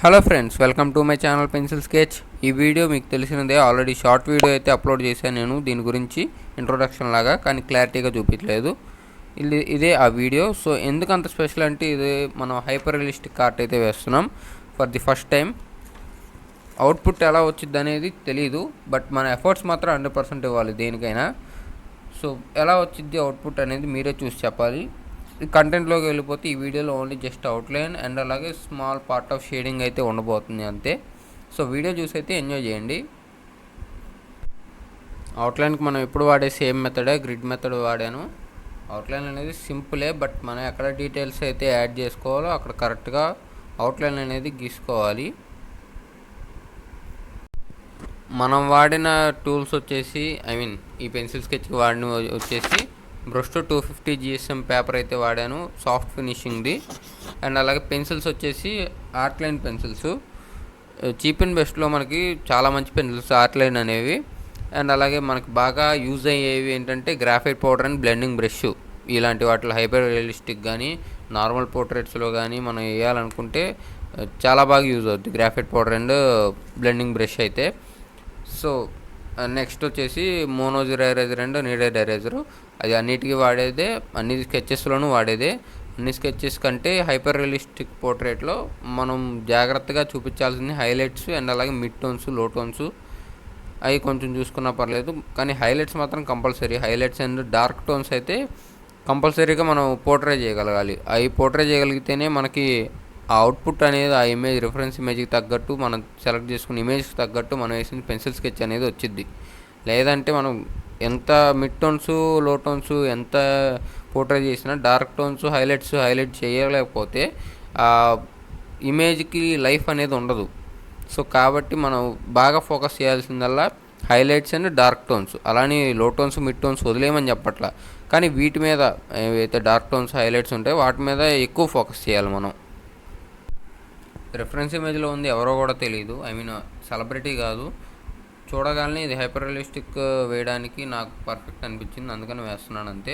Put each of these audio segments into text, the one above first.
Hello friends, welcome to my channel pencil sketch. ఈ video మీకు తెలిసినదే, ఆల్రెడీ షార్ట్ వీడియో అయితే అప్లోడ్ చేశాను నేను దీని గురించి ఇంట్రొడక్షన్ లాగా, కానీ క్లారిటీగా చూపించలేదు. ఇదే ఆ వీడియో. సో ఎందుకు అంత స్పెషల్ అంటే, ఇది మనం హైపర్ రియలిస్టిక్ ఆర్ట్ అయితే వేస్తున్నాం for the first time. Output ఎలా వచ్చింది అనేది తెలియదు, బట్ మన ఎఫర్ట్స్ మాత్రం 100% ఇవ్వాలి దేనికైనా. సో ఎలా వచ్చింది అవుట్పుట్ అనేది మీరే చూసి చెప్పాలి. కంటెంట్లోకి వెళ్ళిపోతే ఈ వీడియోలో ఓన్లీ జస్ట్ అవుట్లైన్ అండ్ అలాగే స్మాల్ పార్ట్ ఆఫ్ షేడింగ్ అయితే ఉండబోతుంది అంతే. సో వీడియో చూసి అయితే ఎంజాయ్ చేయండి. అవుట్లైన్కి మనం ఎప్పుడు వాడే సేమ్ మెథడే, గ్రిడ్ మెథడ్ వాడాను. అవుట్లైన్ అనేది సింపులే, బట్ మనం ఎక్కడ డీటెయిల్స్ అయితే యాడ్ చేసుకోవాలో అక్కడ కరెక్ట్గా అవుట్లైన్ అనేది గీసుకోవాలి. మనం వాడిన టూల్స్ వచ్చేసి, ఈ పెన్సిల్ స్కెచ్కి వాడిన వచ్చేసి బ్రష్ 250 GSM పేపర్ అయితే వాడాను, సాఫ్ట్ ఫినిషింగ్ది. అండ్ అలాగే పెన్సిల్స్ వచ్చేసి ఆర్ట్లైన్ పెన్సిల్స్. చీప్ అండ్ బెస్ట్లో మనకి చాలా మంచి పెన్సిల్స్ ఆర్ట్లైన్ అనేవి. అండ్ అలాగే మనకి బాగా యూజ్ అయ్యేవి ఏంటంటే graphite powder and blending brush. ఇలాంటి వాటిలో హైపర్ రియలిస్టిక్ కానీ నార్మల్ పోర్ట్రేట్స్లో కానీ మనం వేయాలనుకుంటే చాలా బాగా యూజ్ అవుతుంది graphite powder and blending brush అయితే. సో నెక్స్ట్ వచ్చేసి మోనోజర్ ఎరేజర్ అండ్ నీడెడ్ ఎరేజరు. అది అన్నిటికీ వాడేదే, అన్ని స్కెచెస్లోనూ వాడేదే. అన్ని స్కెచెస్ కంటే హైపర్ రియలిస్టిక్ పోర్ట్రేట్లో మనం జాగ్రత్తగా చూపించాల్సింది హైలైట్స్ అండ్ అలాగే మిడ్ టోన్స్, లో టోన్స్. అవి కొంచెం చూసుకున్నా పర్లేదు, కానీ హైలైట్స్ మాత్రం compulsory. Highlights and dark tones అయితే కంపల్సరీగా మనం పోర్ట్రే చేయగలగాలి. అవి పోర్ట్రే చేయగలిగితేనే మనకి ఆ అవుట్పుట్ అనేది, ఆ ఇమేజ్ రిఫరెన్స్ ఇమేజ్కి తగ్గట్టు మనం సెలెక్ట్ చేసుకున్న ఇమేజ్కి తగ్గట్టు మనం వేసిన పెన్సిల్ స్కెచ్ అనేది వచ్చింది. లేదంటే మనం ఎంత మిడ్ టోన్స్, లో టోన్స్ ఎంత పోర్ట్రే చేసినా డార్క్ టోన్స్, హైలైట్ చేయలేకపోతే ఆ ఇమేజ్కి లైఫ్ అనేది ఉండదు. సో కాబట్టి మనం బాగా ఫోకస్ చేయాల్సిందల్లా హైలైట్స్ అండ్ డార్క్ టోన్స్. అలానే లో టోన్స్, మిడ్ టోన్స్ వదిలేయమని చెప్పట్లా, కానీ వీటి మీద ఏవైతే డార్క్ టోన్స్, హైలైట్స్ ఉంటాయో వాటి మీద ఎక్కువ ఫోకస్ చేయాలి మనం. రిఫరెన్స్ ఇమేజ్లో ఉంది ఎవరో కూడా తెలియదు, సెలబ్రిటీ కాదు. చూడగానే ఇది హైపర్ రియలిస్టిక్ వేయడానికి నాకు పర్ఫెక్ట్ అనిపించింది, అందుకని వేస్తున్నాను అంతే.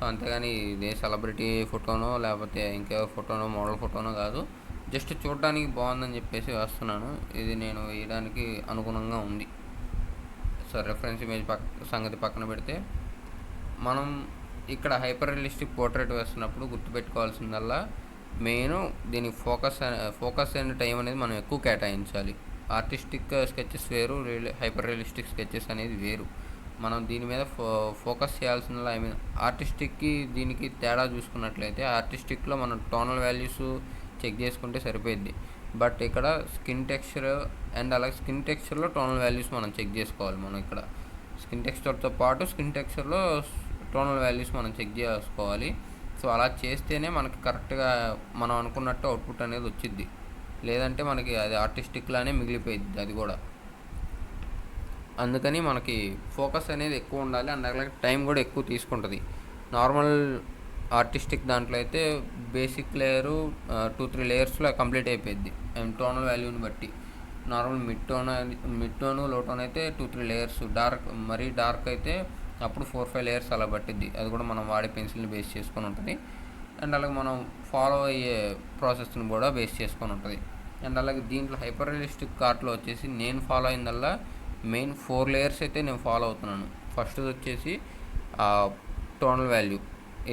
అంతేగాని ఇదే సెలబ్రిటీ ఫోటోనో లేకపోతే ఇంకే ఫోటోనో, మోడల్ ఫోటోనో కాదు. జస్ట్ చూడడానికి బాగుందని చెప్పేసి వేస్తున్నాను. ఇది నేను వేయడానికి అనుగుణంగా ఉంది. సో రిఫరెన్స్ ఇమేజ్ సంగతి పక్కన పెడితే, మనం ఇక్కడ హైపర్ రియలిస్టిక్ పోర్ట్రేట్ వేస్తున్నప్పుడు గుర్తుపెట్టుకోవాల్సిందల్లా మెయిన్ దీని ఫోకస్ అండ్ టైం అనేది మనం ఎక్కువ కేటాయించాలి. ఆర్టిస్టిక్ స్కెచెస్ వేరు, హైపర్ రియలిస్టిక్ స్కెచెస్ అనేది వేరు. మనం దీని మీద ఫోకస్ చేయాల్సిన ఆర్టిస్టిక్కి దీనికి తేడా చూసుకున్నట్లయితే, ఆర్టిస్టిక్లో మనం టోనల్ వాల్యూస్ చెక్ చేసుకుంటే సరిపోద్ది. బట్ ఇక్కడ స్కిన్ టెక్స్చర్ అండ్ అలాగే స్కిన్ టెక్స్చర్లో టోనల్ వాల్యూస్ మనం చెక్ చేసుకోవాలి. మనం ఇక్కడ స్కిన్ టెక్స్చర్తో పాటు స్కిన్ టెక్స్చర్లో టోనల్ వాల్యూస్ మనం చెక్ చేసుకోవాలి. సో అలా చేస్తేనే మనకి కరెక్ట్గా మనం అనుకున్నట్టు అవుట్పుట్ అనేది వచ్చిద్ది. లేదంటే మనకి అది ఆర్టిస్టిక్లానే మిగిలిపోయింది అది కూడా. అందుకని మనకి ఫోకస్ అనేది ఎక్కువ ఉండాలి, అండ్ అలాగే టైం కూడా ఎక్కువ తీసుకుంటుంది. నార్మల్ ఆర్టిస్టిక్ దాంట్లో అయితే బేసిక్ లేయరు 2-3 లేయర్స్లో కంప్లీట్ అయిపోయింది అండ్ టోనల్ వాల్యూని బట్టి. నార్మల్ మిడ్ టోను, లో టోన్ అయితే 2-3 లేయర్స్. మరీ డార్క్ అయితే అప్పుడు 4-5 లేయర్స్ అలా పట్టిద్ది. అది కూడా మనం వాడే పెన్సిల్ని బేస్ చేసుకొని ఉంటుంది. అండ్ అలాగే మనం ఫాలో అయ్యే ప్రాసెస్ని కూడా బేస్ చేసుకొని ఉంటుంది. అండ్ అలాగే దీంట్లో హైపర్ రియలిస్టిక్ ఆర్ట్లో వచ్చేసి నేను ఫాలో అయిందల్లా మెయిన్ 4 లేయర్స్ అయితే నేను ఫాలో అవుతున్నాను. ఫస్ట్ వచ్చేసి టోనల్ వాల్యూ,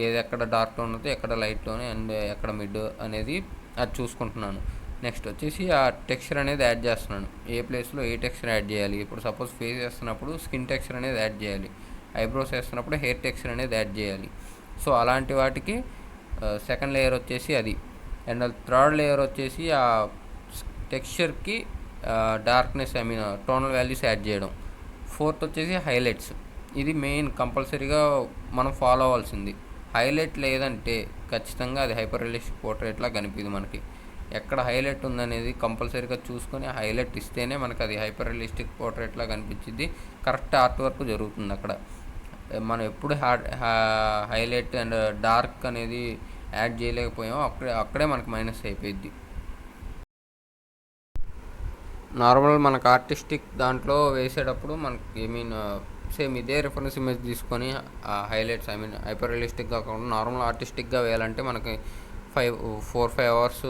ఏది ఎక్కడ డార్క్ టోన్ అయితే ఎక్కడ లైట్ టోన్ అండ్ ఎక్కడ మిడ్ అనేది అది చూసుకుంటున్నాను. నెక్స్ట్ వచ్చేసి ఆ టెక్స్చర్ అనేది యాడ్ చేస్తున్నాను. ఏ ప్లేస్లో ఏ టెక్స్చర్ యాడ్ చేయాలి. ఇప్పుడు సపోజ్ ఫేస్ వేస్తున్నప్పుడు స్కిన్ టెక్స్చర్ అనేది యాడ్ చేయాలి, ఐబ్రోస్ వేస్తున్నప్పుడు హెయిర్ టెక్స్చర్ అనేది యాడ్ చేయాలి. సో అలాంటి వాటికి సెకండ్ లేయర్ వచ్చేసి అది. అండ్ థర్డ్ లేయర్ వచ్చేసి ఆ టెక్స్చర్కి డార్క్నెస్ టోనల్ వాల్యూస్ యాడ్ చేయడం. ఫోర్త్ వచ్చేసి హైలైట్స్. ఇది మెయిన్ కంపల్సరీగా మనం ఫాలో అవ్వాల్సింది. హైలైట్ లేదంటే ఖచ్చితంగా అది హైపర్ రియలిస్టిక్ పోర్ట్రేట్లా కనిపిది మనకి. ఎక్కడ హైలైట్ ఉందనేది కంపల్సరీగా చూసుకొని హైలైట్ ఇస్తేనే మనకు అది హైపర్ రియలిస్టిక్ పోర్ట్రేట్లా కనిపించింది, కరెక్ట్ ఆర్ట్ వర్క్ జరుగుతుంది అక్కడ. మనం ఎప్పుడు హైలైట్ అండ్ డార్క్ అనేది యాడ్ చేయలేకపోయామో అక్కడే మనకు మైనస్ అయిపోయింది. నార్మల్ మనకు ఆర్టిస్టిక్ దాంట్లో వేసేటప్పుడు మనకి సేమ్ ఇదే రిఫరెన్స్ ఇమేజ్ తీసుకొని హైలైట్స్ హైపర్ రియలిస్టిక్గా కాకుండా నార్మల్ ఆర్టిస్టిక్గా వేయాలంటే మనకి 4-5 అవర్స్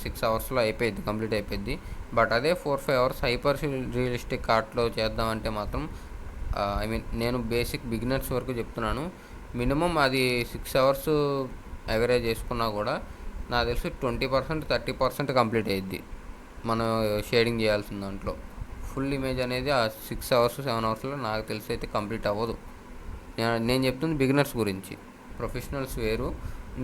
6 అవర్స్లో అయిపోయింది, కంప్లీట్ అయిపోయింది. బట్ అదే 4-5 అవర్స్ హైపర్ రియలిస్టిక్ ఆర్ట్లో చేద్దామంటే మాత్రం నేను బేసిక్ బిగినర్స్ వరకు చెప్తున్నాను. మినిమం అది 6 అవర్స్ ఎవరేజ్ చేసుకున్నా కూడా నాకు తెలిసి 20% 30% కంప్లీట్ అయ్యిద్ది మనం షేడింగ్ చేయాల్సిన దాంట్లో. ఫుల్ ఇమేజ్ అనేది ఆ 6 అవర్స్ 7 అవర్స్లో నాకు తెలిసి అయితే కంప్లీట్ అవ్వదు. నేను చెప్తుంది బిగినర్స్ గురించి, ప్రొఫెషనల్స్ వేరు.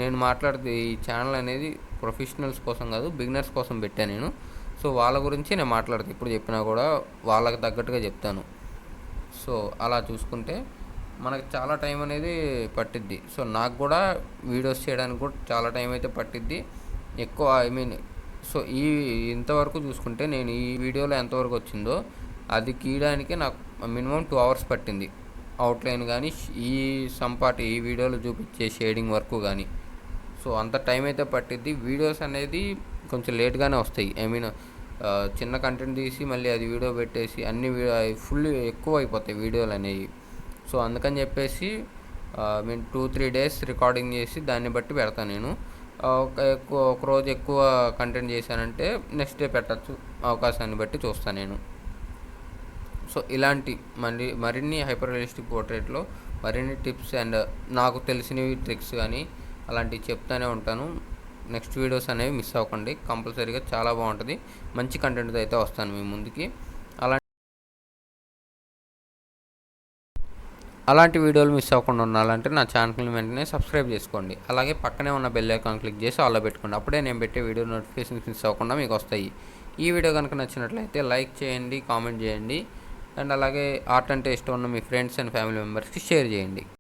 నేను మాట్లాడితే ఈ ఛానల్ అనేది ప్రొఫెషనల్స్ కోసం కాదు, బిగినర్స్ కోసం పెట్టాను నేను. సో వాళ్ళ గురించి నేను మాట్లాడతాను, ఇప్పుడు చెప్పినా కూడా వాళ్ళకి తగ్గట్టుగా చెప్తాను. సో అలా చూసుకుంటే మనకు చాలా టైం అనేది పట్టిద్ది. సో నాకు కూడా వీడియోస్ చేయడానికి కూడా చాలా టైం అయితే పట్టిద్ది ఎక్కువ. సో ఇంతవరకు చూసుకుంటే నేను ఈ వీడియోలో ఎంతవరకు వచ్చిందో అది గీయడానికి నాకు మినిమం 2 అవర్స్ పట్టింది. అవుట్లైన్ కానీ ఈ వీడియోలో చూపించే షేడింగ్ వర్క్ కానీ. సో అంత టైం అయితే పట్టిద్ది. వీడియోస్ అనేది కొంచెం లేట్గానే వస్తాయి. చిన్న కంటెంట్ తీసి మళ్ళీ అది వీడియో పెట్టేసి అన్ని ఫుల్ ఎక్కువ అయిపోతాయి వీడియోలు అనేవి. సో అందుకని చెప్పేసి 2-3 డేస్ రికార్డింగ్ చేసి దాన్ని బట్టి పెడతాను నేను. ఒక రోజు ఎక్కువ కంటెంట్ చేశానంటే నెక్స్ట్ డే పెట్టచ్చు, అవకాశాన్ని బట్టి చూస్తాను నేను. సో ఇలాంటి మరిన్ని హైపర్ రియలిస్టిక్ పోర్ట్రేట్లో మరిన్ని టిప్స్ అండ్ నాకు తెలిసినవి ట్రిక్స్ కానీ అలాంటివి చెప్తూనే ఉంటాను. నెక్స్ట్ వీడియోస్ అనేవి మిస్ అవ్వకండి, కంపల్సరీగా చాలా బాగుంటుంది. మంచి కంటెంట్తో అయితే వస్తాను మీ ముందుకి. అలాంటి వీడియోలు మిస్ అవ్వకుండా ఉండాలంటే నా ఛానల్ని వెంటనే సబ్స్క్రైబ్ చేసుకోండి. అలాగే పక్కనే ఉన్న బెల్ ఐకాన్ క్లిక్ చేసి ఆల్లో పెట్టుకోండి. అప్పుడే నేను పెట్టే వీడియో నోటిఫికేషన్స్ మిస్ అవ్వకుండా మీకు వస్తాయి. ఈ వీడియో కనుక నచ్చినట్లయితే లైక్ చేయండి, కామెంట్ చేయండి, అండ్ అలాగే ఆర్ట్ అంటే ఇష్టం ఉన్న మీ ఫ్రెండ్స్ అండ్ ఫ్యామిలీ మెంబర్స్కి షేర్ చేయండి.